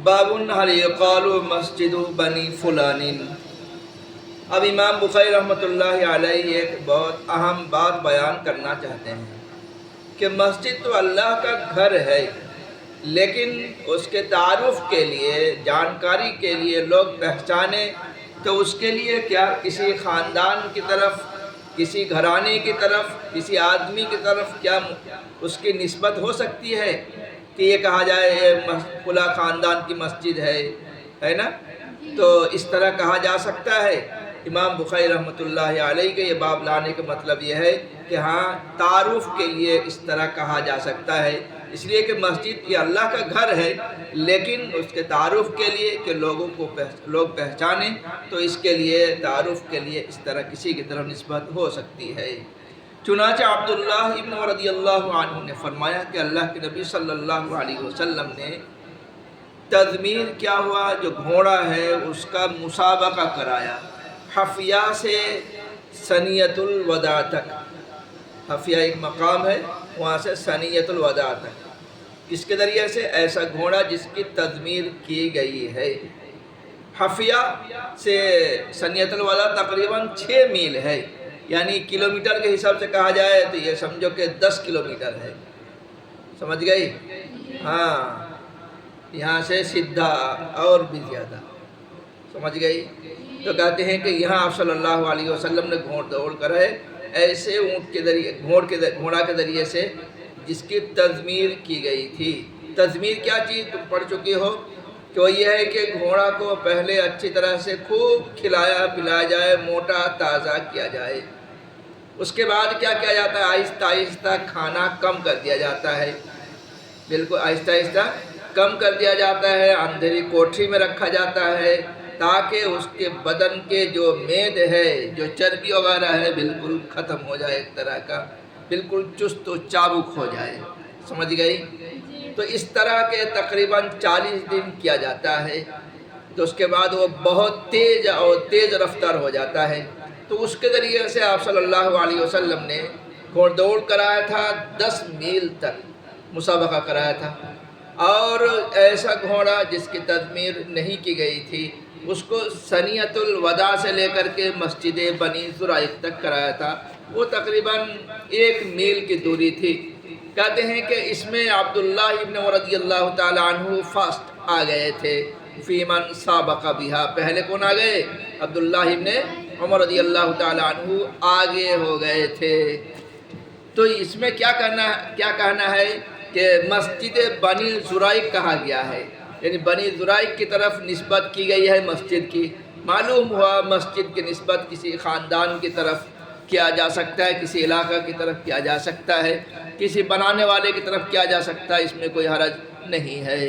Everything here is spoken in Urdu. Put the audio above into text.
بابن ہل یقال مسجد بنی فلان۔ اب امام بخاری رحمۃ اللہ علیہ ایک بہت اہم بات بیان کرنا چاہتے ہیں کہ مسجد تو اللہ کا گھر ہے، لیکن اس کے تعارف کے لیے، جانکاری کے لیے، لوگ پہچانے تو اس کے لیے کیا کسی خاندان کی طرف، کسی گھرانے کی طرف، کسی آدمی کی طرف کیا اس کی نسبت ہو سکتی ہے کہ یہ کہا جائے یہ فلاں خاندان کی مسجد ہے نا؟ تو اس طرح کہا جا سکتا ہے۔ امام بخاری رحمۃ اللہ علیہ کے یہ باب لانے کا مطلب یہ ہے کہ ہاں، تعارف کے لیے اس طرح کہا جا سکتا ہے، اس لیے کہ مسجد یہ اللہ کا گھر ہے، لیکن اس کے تعارف کے لیے کہ لوگ پہچانیں، تو اس کے لیے تعارف کے لیے اس طرح کسی کی طرف نسبت ہو سکتی ہے۔ چنانچہ عبداللہ ابن رضی اللہ عنہ نے فرمایا کہ اللہ کے نبی صلی اللہ علیہ وسلم نے تضمیر کیا ہوا، جو گھوڑا ہے اس کا مسابقہ کرایا، حفیہ سے ثنیۃ الوداع تک۔ حفیہ ایک مقام ہے، وہاں سے ثنیۃ الوداع تک، کس کے ذریعے سے؟ ایسا گھوڑا جس کی تضمیر کی گئی ہے۔ حفیہ سے ثنیۃ الوداع تقریباً 6 میل ہے، یعنی کلومیٹر کے حساب سے کہا جائے تو یہ سمجھو کہ 10 کلومیٹر ہے، سمجھ گئی؟ ہاں، یہاں سے سدھا اور بھی زیادہ، سمجھ گئی؟ تو کہتے ہیں کہ یہاں آپ صلی اللہ علیہ وسلم نے گھوڑ دوڑ کر ہے ایسے اونٹ کے ذریعے، گھوڑا کے ذریعے سے جس کی تضمیر کی گئی تھی۔ تضمیر کیا چیز تم پڑھ چکی ہو کہ وہ یہ ہے کہ گھوڑا کو پہلے اچھی طرح سے خوب کھلایا پلایا جائے، موٹا تازہ کیا جائے، اس کے بعد کیا کیا جاتا ہے؟ آہستہ آہستہ کھانا کم کر دیا جاتا ہے، بالکل آہستہ آہستہ کم کر دیا جاتا ہے، اندھیری کوٹھی میں رکھا جاتا ہے تاکہ اس کے بدن کے جو مید ہے، جو چربی وغیرہ ہے، بالکل ختم ہو جائے، ایک طرح کا بالکل چست و چابک ہو جائے، سمجھ گئی؟ تو اس طرح کے تقریباً 40 دن کیا جاتا ہے، تو اس کے بعد وہ بہت تیز رفتار ہو جاتا ہے۔ تو اس کے ذریعے سے آپ صلی اللہ علیہ وسلم نے گھوڑ دوڑ کرایا تھا، 10 میل تک مسابقہ کرایا تھا، اور ایسا گھوڑا جس کی تضمیر نہیں کی گئی تھی اس کو ثنیۃ الوداع سے لے کر کے مسجد بنی زرائق تک کرایا تھا، وہ تقریباً 1 میل کی دوری تھی۔ کہتے ہیں کہ اس میں عبداللہ ابن رضی اللہ تعالی عنہ فاسٹ آ گئے تھے، فی من سابق بہا، پہلے کون آ گئے؟ عبداللہ ابن عمر رضی اللہ تعالی عنہ آگے ہو گئے تھے۔ تو اس میں کیا کہنا ہے کہ مسجد بنی زرائق کہا گیا ہے، یعنی بنی زرائق کی طرف نسبت کی گئی ہے مسجد کی۔ معلوم ہوا مسجد کی نسبت کسی خاندان کی طرف کیا جا سکتا ہے، کسی علاقہ کی طرف کیا جا سکتا ہے، کسی بنانے والے کی طرف کیا جا سکتا ہے، اس میں کوئی حرج نہیں ہے۔